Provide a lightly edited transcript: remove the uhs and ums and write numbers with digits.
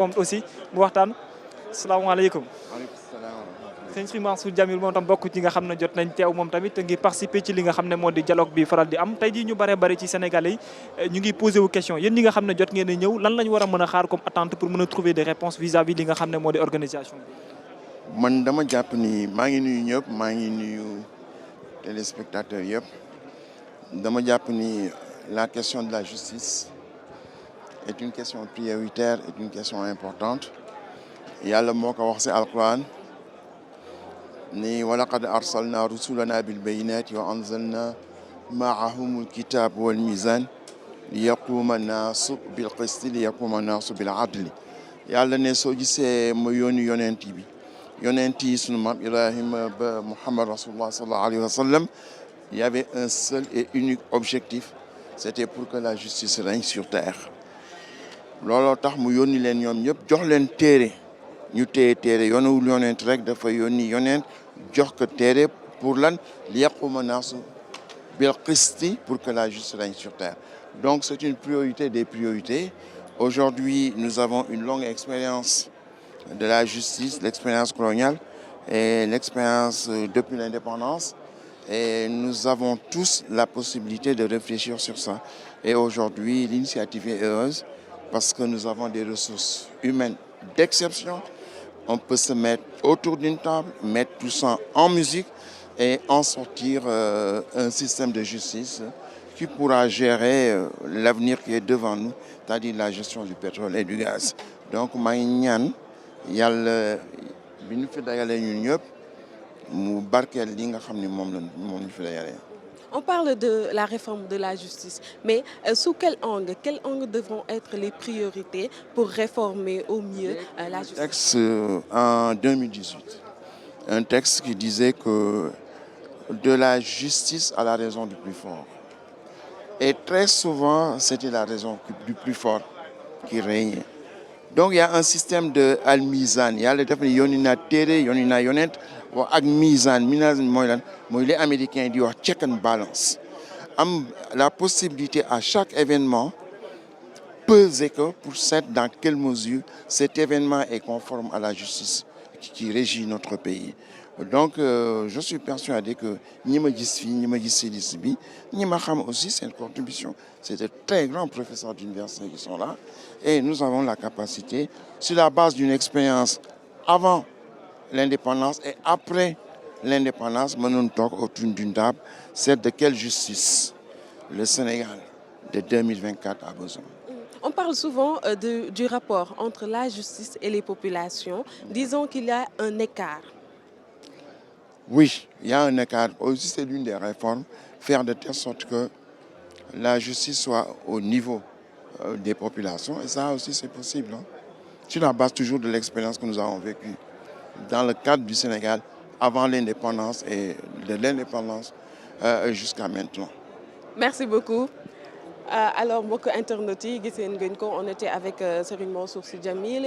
moom aussi mu waxtaan salaamaaleykum. waaleykum salaam wa rahmatulah. sëñ Serigne Mansour Djamil moom tam bokk ci nga xam ne jot nañ teew moom tamit ngir participer ci li nga xam ne moo di dialogue bi faral di am tey jii ñu bare bari ci Sénégalais yi ñu ngi posé wu question yéen ñi nga xam ne jot ngeen a ñëw lan lañ war a mën a xaar comme attente pour mën a trouver des réponses vis-à-vis li nga xam ne moo di organisation bi. man dama jàpp ni maa ngi nuyu ñëpp maa ngi nuyu téléspectateurs yëpp dama jàpp ni la question de la justice est une question prioritaire, est une question importante. yàlla moo ko wax ci alquran ni wa laqad arsalna rusulana bil bayinati wa anzalna maahum alkitab wal mizan li yaquma naasu bil qisti li yaquma naasu bil adli yàlla ne soo gisee ma yónni yonent bi yonent yi sunu maam Ibrahima ba Muhammad rasulullah sallallahu alayhi wa sallam il y avait un seul et unique objectif, c'était pour que la justice règne sur terre. looloo tax mu yónni leen ñoom ñëpp jox leen téere ñu téye téere yónniwul yonent rek dafa yónni yonent jox ko téere pour lan li yaquma naasu bil qisti pour que la justice règne sur terre. Donc c'est une priorité des priorités. Aujourd'hui, nous avons une longue expérience de la justice, l'expérience coloniale et l'expérience depuis l'indépendance. Et nous avons tous la possibilité de réfléchir sur ça. Et aujourd'hui, l'initiative est heureuse parce que nous avons des ressources humaines d'exception. On peut se mettre autour d'une table, mettre tout ça en musique et en sortir un système de justice qui pourra gérer l'avenir qui est devant nous, c'est-à-dire la gestion du pétrole et du gaz. Donc maa ngi ñaan yàlla bi ñu fi dajalee ñun ñëpp mu barkeel li nga xam ni moom ñu fi dajalee. On parle de la réforme de la justice, mais sous quel angle devront être les priorités pour réformer au mieux la justice? Texte en 2018, un texte qui disait que de la justice à la raison du plus fort. Et très souvent, c'était la raison du plus fort qui régnait. Donc il y a un système de al-mizan yàlla def ni yónni na téere yónni na yonent wax ak mizan mooy lan mooy les Américains di wax check and balance am la possibilité à chaque événement peser que pour savoir dans quelle mesure cet événement est conforme à la justice qui régit notre pays. Donc je suis persuadé que ñi ma gis fii ñi ma gis ci liste bi ñi ma xam aussi seen contribution, c'est de très grands professeurs d'université qui sont là et nous avons la capacité sur la base d'une expérience avant l'indépendance et après l'indépendance mënoon toog autour d'une table, c'est de quelle justice le Sénégal de 2024 a besoin. On parle souvent du rapport entre la justice et les populations. Disons qu'il y a un écart. Oui, il y a un écart. Aussi, c'est l'une des réformes, faire de telle sorte que la justice soit au niveau des populations. Et ça aussi, c'est possible. Hein? Sur la base toujours de l'expérience que nous avons vécue dans le cadre du Sénégal, avant l'indépendance et de l'indépendance jusqu'à maintenant. Merci beaucoup. Alors, mbokk internautes yi giseen ngeen ko on était avec Serigne Mansour Sy Djamil